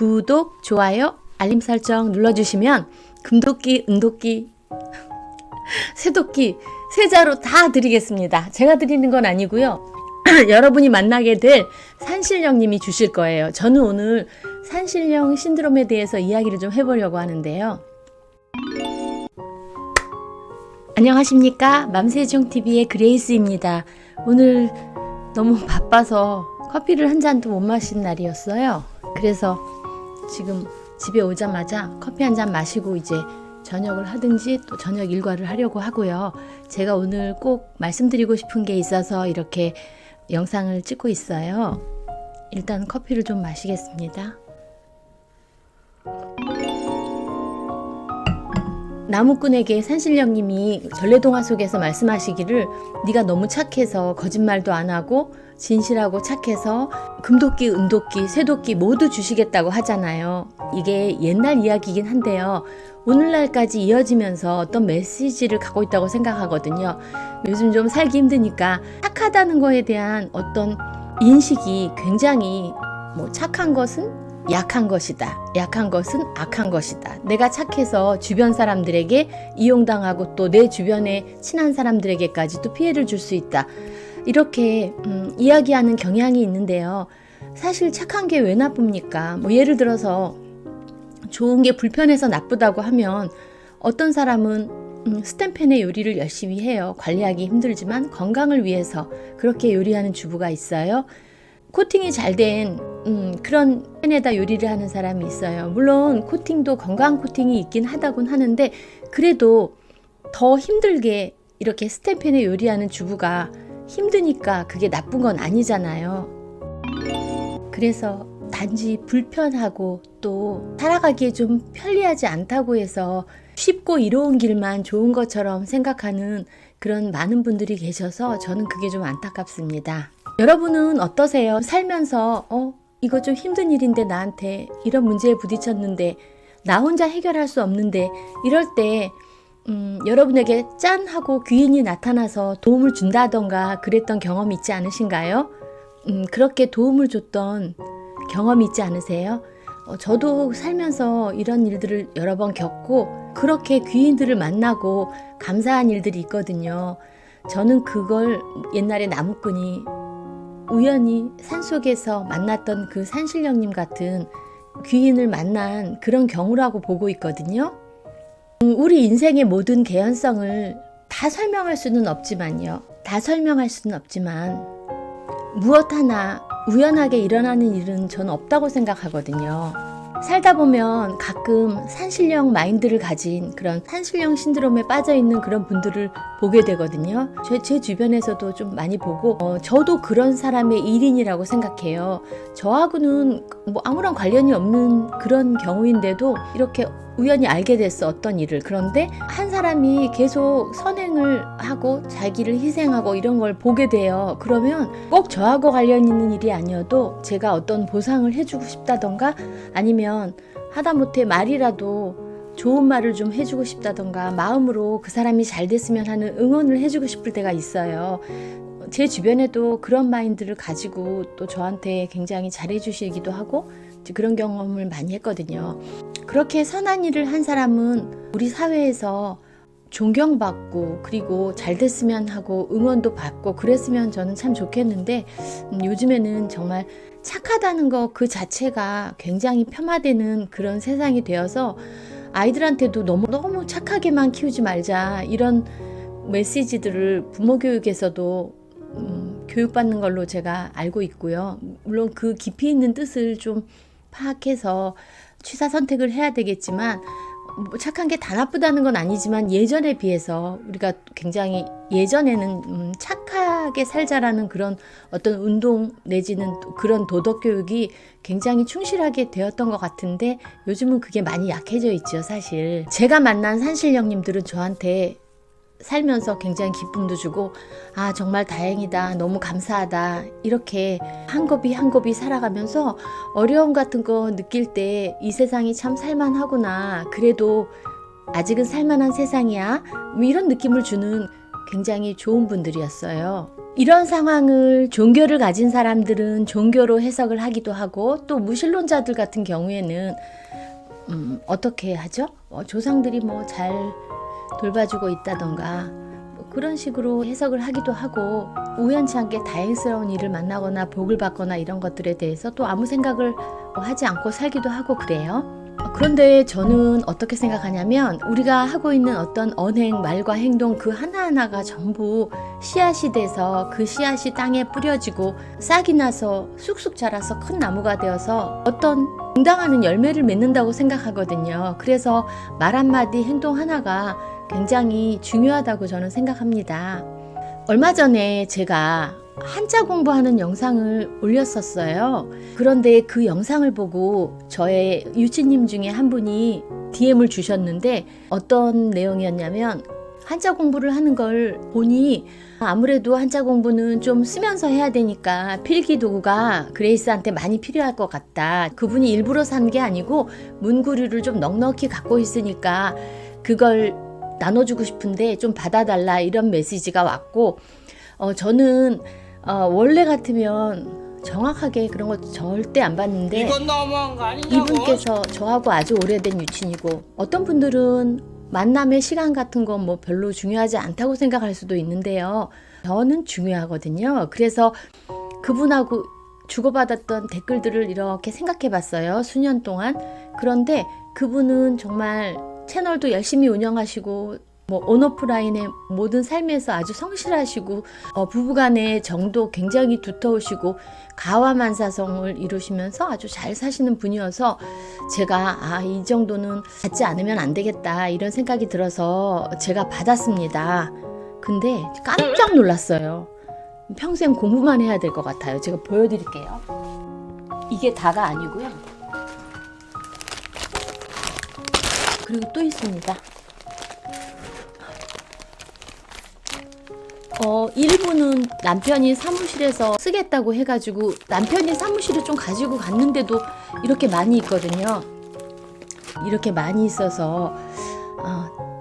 구독, 좋아요, 알림 설정 눌러주시면 금도끼, 은도끼, 새도끼, 세자로 다 드리겠습니다. 제가 드리는 건 아니고요. 여러분이 만나게 될 산신령님이 주실 거예요. 저는 오늘 산신령 신드롬에 대해서 이야기를 좀 해보려고 하는데요. 안녕하십니까? 맘세종TV의 그레이스입니다. 오늘 너무 바빠서 커피를 한 잔도 못 마신 날이었어요. 그래서 지금 집에 오자마자 커피 한 잔 마시고 이제 저녁을 하든지 또 저녁 일과를 하려고 하고요. 제가 오늘 꼭 말씀드리고 싶은 게 있어서 이렇게 영상을 찍고 있어요. 일단 커피를 좀 마시겠습니다. 나무꾼에게 산신령님이 전래동화 속에서 말씀하시기를 네가 너무 착해서 거짓말도 안 하고 진실하고 착해서 금도끼, 은도끼, 새도끼 모두 주시겠다고 하잖아요. 이게 옛날 이야기이긴 한데요. 오늘날까지 이어지면서 어떤 메시지를 갖고 있다고 생각하거든요. 요즘 좀 살기 힘드니까 착하다는 거에 대한 어떤 인식이 굉장히 착한 것은 약한 것이다. 약한 것은 악한 것이다. 내가 착해서 주변 사람들에게 이용당하고 또 내 주변에 친한 사람들에게까지도 피해를 줄 수 있다. 이렇게 이야기하는 경향이 있는데요. 사실 착한 게 왜 나쁩니까? 예를 들어서 좋은 게 불편해서 나쁘다고 하면 어떤 사람은 스텐펜의 요리를 열심히 해요. 관리하기 힘들지만 건강을 위해서 그렇게 요리하는 주부가 있어요. 코팅이 잘 된 그런 팬에다 요리를 하는 사람이 있어요. 물론 코팅도 건강 코팅이 있긴 하다곤 하는데 그래도 더 힘들게 이렇게 스텐펜에 요리하는 주부가 힘드니까 그게 나쁜 건 아니잖아요. 그래서 단지 불편하고 또 살아가기에 좀 편리하지 않다고 해서 쉽고 이로운 길만 좋은 것처럼 생각하는 그런 많은 분들이 계셔서 저는 그게 좀 안타깝습니다. 여러분은 어떠세요? 살면서 이거 좀 힘든 일인데 나한테 이런 문제에 부딪혔는데 나 혼자 해결할 수 없는데 이럴 때 여러분에게 짠 하고 귀인이 나타나서 도움을 준다던가 그랬던 경험이 있지 않으신가요? 그렇게 도움을 줬던 경험이 있지 않으세요? 저도 살면서 이런 일들을 여러 번 겪고 그렇게 귀인들을 만나고 감사한 일들이 있거든요. 저는 그걸 옛날에 나무꾼이 우연히 산속에서 만났던 그 산신령님 같은 귀인을 만난 그런 경우라고 보고 있거든요. 우리 인생의 모든 개연성을 다 설명할 수는 없지만요. 다 설명할 수는 없지만 무엇 하나 우연하게 일어나는 일은 저는 없다고 생각하거든요. 살다 보면 가끔 산신령 마인드를 가진 그런 산신령 신드롬에 빠져있는 그런 분들을 보게 되거든요. 제 주변에서도 좀 많이 보고 저도 그런 사람의 일인이라고 생각해요. 저하고는 아무런 관련이 없는 그런 경우인데도 이렇게 우연히 알게 됐어, 어떤 일을. 그런데 한 사람이 계속 선행을 하고 자기를 희생하고 이런 걸 보게 돼요. 그러면 꼭 저하고 관련 있는 일이 아니어도 제가 어떤 보상을 해주고 싶다던가 아니면 하다못해 말이라도 좋은 말을 좀 해주고 싶다던가 마음으로 그 사람이 잘 됐으면 하는 응원을 해주고 싶을 때가 있어요. 제 주변에도 그런 마인드를 가지고 또 저한테 굉장히 잘해주시기도 하고 그런 경험을 많이 했거든요. 그렇게 선한 일을 한 사람은 우리 사회에서 존경받고 그리고 잘 됐으면 하고 응원도 받고 그랬으면 저는 참 좋겠는데 요즘에는 정말 착하다는 거 그 자체가 굉장히 폄하되는 그런 세상이 되어서 아이들한테도 너무 착하게만 키우지 말자 이런 메시지들을 부모 교육에서도 교육받는 걸로 제가 알고 있고요. 물론 그 깊이 있는 뜻을 좀 파악해서 취사 선택을 해야 되겠지만 착한 게 다 나쁘다는 건 아니지만 예전에 비해서 우리가 굉장히 예전에는 착하게 살자라는 그런 어떤 운동 내지는 그런 도덕 교육이 굉장히 충실하게 되었던 것 같은데 요즘은 그게 많이 약해져 있죠. 사실 제가 만난 산신령님들은 저한테 살면서 굉장히 기쁨도 주고 정말 다행이다, 너무 감사하다 이렇게 한 kop이 한 kop이 살아가면서 어려움 같은 거 느낄 때 이 세상이 참 살만하구나, 그래도 아직은 살만한 세상이야 이런 느낌을 주는 굉장히 좋은 분들이었어요. 이런 상황을 종교를 가진 사람들은 종교로 해석을 하기도 하고 또 무신론자들 같은 경우에는 어떻게 하죠? 조상들이 뭐 잘 돌봐주고 있다던가 뭐 그런 식으로 해석을 하기도 하고 우연치 않게 다행스러운 일을 만나거나 복을 받거나 이런 것들에 대해서 또 아무 생각을 하지 않고 살기도 하고 그래요. 그런데 저는 어떻게 생각하냐면 우리가 하고 있는 어떤 언행, 말과 행동 그 하나하나가 전부 씨앗이 돼서 그 씨앗이 땅에 뿌려지고 싹이 나서 쑥쑥 자라서 큰 나무가 되어서 어떤 응당하는 열매를 맺는다고 생각하거든요. 그래서 말 한마디, 행동 하나가 굉장히 중요하다고 저는 생각합니다. 얼마 전에 제가 한자 공부하는 영상을 올렸었어요. 그런데 그 영상을 보고 저의 유치님 중에 한 분이 DM을 주셨는데 어떤 내용이었냐면 한자 공부를 하는 걸 보니 아무래도 한자 공부는 좀 쓰면서 해야 되니까 필기도구가 그레이스한테 많이 필요할 것 같다. 그분이 일부러 산 게 아니고 문구류를 좀 넉넉히 갖고 있으니까 그걸 나눠주고 싶은데 좀 받아달라 이런 메시지가 왔고 저는 원래 같으면 정확하게 그런 거 절대 안 봤는데 이건 너무한 거 아니냐고. 이분께서 저하고 아주 오래된 유친이고 어떤 분들은 만남의 시간 같은 건 뭐 별로 중요하지 않다고 생각할 수도 있는데요. 저는 중요하거든요. 그래서 그분하고 주고받았던 댓글들을 이렇게 생각해 봤어요. 수년 동안. 그런데 그분은 정말 채널도 열심히 운영하시고 뭐 온오프라인의 모든 삶에서 아주 성실하시고 부부간의 정도 굉장히 두터우시고 가와만사성을 이루시면서 아주 잘 사시는 분이어서 제가 이 정도는 받지 않으면 안 되겠다 이런 생각이 들어서 제가 받았습니다. 근데 깜짝 놀랐어요. 평생 공부만 해야 될 것 같아요. 제가 보여드릴게요. 이게 다가 아니고요. 그리고 또 있습니다. 일부는 남편이 사무실에서 쓰겠다고 해가지고 남편이 사무실을 좀 가지고 갔는데도 이렇게 많이 있거든요. 이렇게 많이 있어서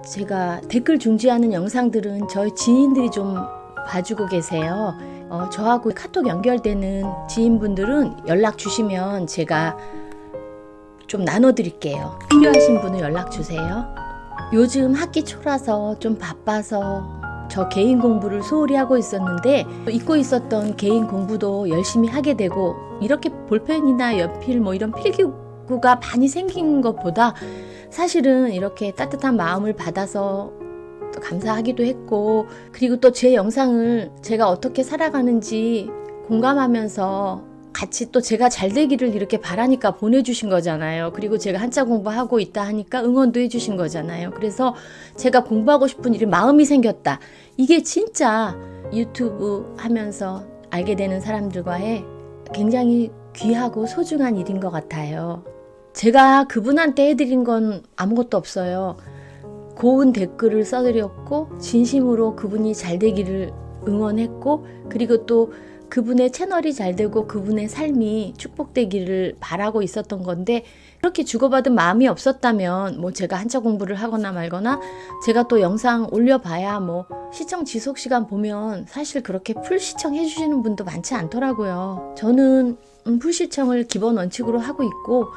제가 댓글 중지하는 영상들은 저희 지인들이 좀 봐주고 계세요. 저하고 카톡 연결되는 지인분들은 연락 주시면 제가 좀 나눠드릴게요. 필요하신 분은 연락 주세요. 요즘 학기 초라서 좀 바빠서 저 개인 공부를 소홀히 하고 있었는데 잊고 있었던 개인 공부도 열심히 하게 되고 이렇게 볼펜이나 연필 뭐 이런 필기구가 많이 생긴 것보다 사실은 이렇게 따뜻한 마음을 받아서 또 감사하기도 했고 그리고 또 제 영상을 제가 어떻게 살아가는지 공감하면서 같이 또 제가 잘 되기를 이렇게 바라니까 보내주신 거잖아요. 그리고 제가 한자 공부하고 있다 하니까 응원도 해주신 거잖아요. 그래서 제가 공부하고 싶은 일이 마음이 생겼다. 이게 진짜 유튜브 하면서 알게 되는 사람들과의 굉장히 귀하고 소중한 일인 것 같아요. 제가 그분한테 해드린 건 아무것도 없어요. 고운 댓글을 써드렸고 진심으로 그분이 잘 되기를 응원했고 그리고 또 그분의 채널이 잘 되고 그분의 삶이 축복되기를 바라고 있었던 건데 그렇게 주고받은 마음이 없었다면 뭐 제가 한자 공부를 하거나 말거나 제가 또 영상 올려봐야 뭐 시청 지속 시간 보면 사실 그렇게 풀 시청해 주시는 분도 많지 않더라고요. 저는 풀 시청을 기본 원칙으로 하고 있고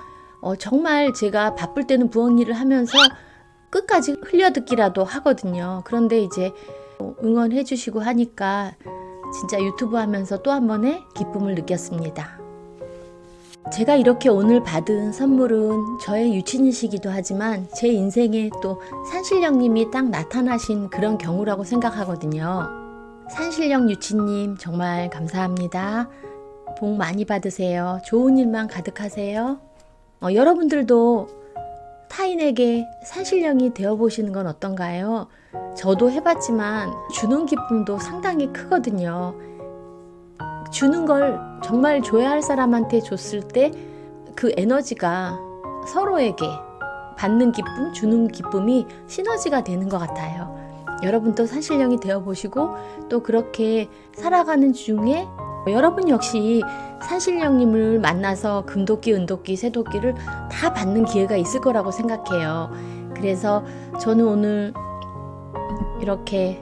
정말 제가 바쁠 때는 부엌 일을 하면서 끝까지 흘려듣기라도 하거든요. 그런데 이제 응원해 주시고 하니까 진짜 유튜브 하면서 또 한 번의 기쁨을 느꼈습니다. 제가 이렇게 오늘 받은 선물은 저의 유친이시기도 하지만 제 인생에 또 산신령님이 딱 나타나신 그런 경우라고 생각하거든요. 산신령 유친님 정말 감사합니다. 복 많이 받으세요. 좋은 일만 가득하세요. 여러분들도 타인에게 산신령이 되어보시는 건 어떤가요? 저도 해봤지만 주는 기쁨도 상당히 크거든요. 주는 걸 정말 줘야 할 사람한테 줬을 때 그 에너지가 서로에게 받는 기쁨, 주는 기쁨이 시너지가 되는 것 같아요. 여러분도 산신령이 되어보시고 또 그렇게 살아가는 중에 여러분 역시 산신령님을 만나서 금도끼, 은도끼, 새도끼를 다 받는 기회가 있을 거라고 생각해요. 그래서 저는 오늘 이렇게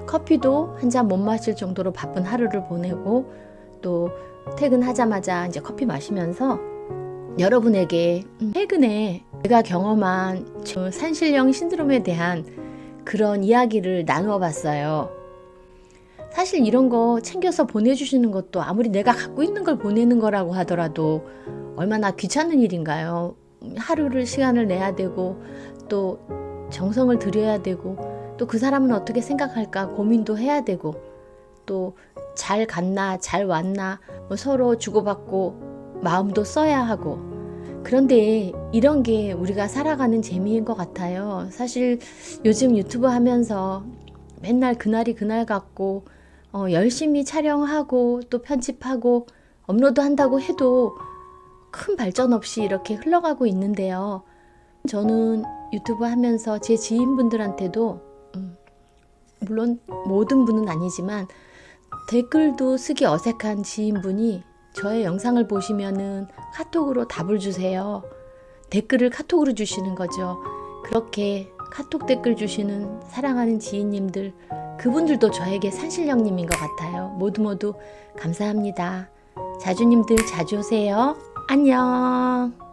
커피도 한 잔 못 마실 정도로 바쁜 하루를 보내고 또 퇴근하자마자 이제 커피 마시면서 여러분에게 최근에 제가 경험한 산신령 신드롬에 대한 그런 이야기를 나누어 봤어요. 사실 이런 거 챙겨서 보내주시는 것도 아무리 내가 갖고 있는 걸 보내는 거라고 하더라도 얼마나 귀찮은 일인가요? 하루를 시간을 내야 되고 또 정성을 들여야 되고 또 그 사람은 어떻게 생각할까 고민도 해야 되고 또 잘 갔나 잘 왔나 뭐 서로 주고받고 마음도 써야 하고 그런데 이런 게 우리가 살아가는 재미인 것 같아요. 사실 요즘 유튜브 하면서 맨날 그날이 그날 같고 열심히 촬영하고 또 편집하고 업로드 한다고 해도 큰 발전 없이 이렇게 흘러가고 있는데요. 저는 유튜브 하면서 제 지인분들한테도 물론 모든 분은 아니지만 댓글도 쓰기 어색한 지인분이 저의 영상을 보시면은 카톡으로 답을 주세요. 댓글을 카톡으로 주시는 거죠. 그렇게 카톡 댓글 주시는 사랑하는 지인님들, 그분들도 저에게 산신령님인 것 같아요. 모두 감사합니다. 자주님들 자주 오세요. 안녕.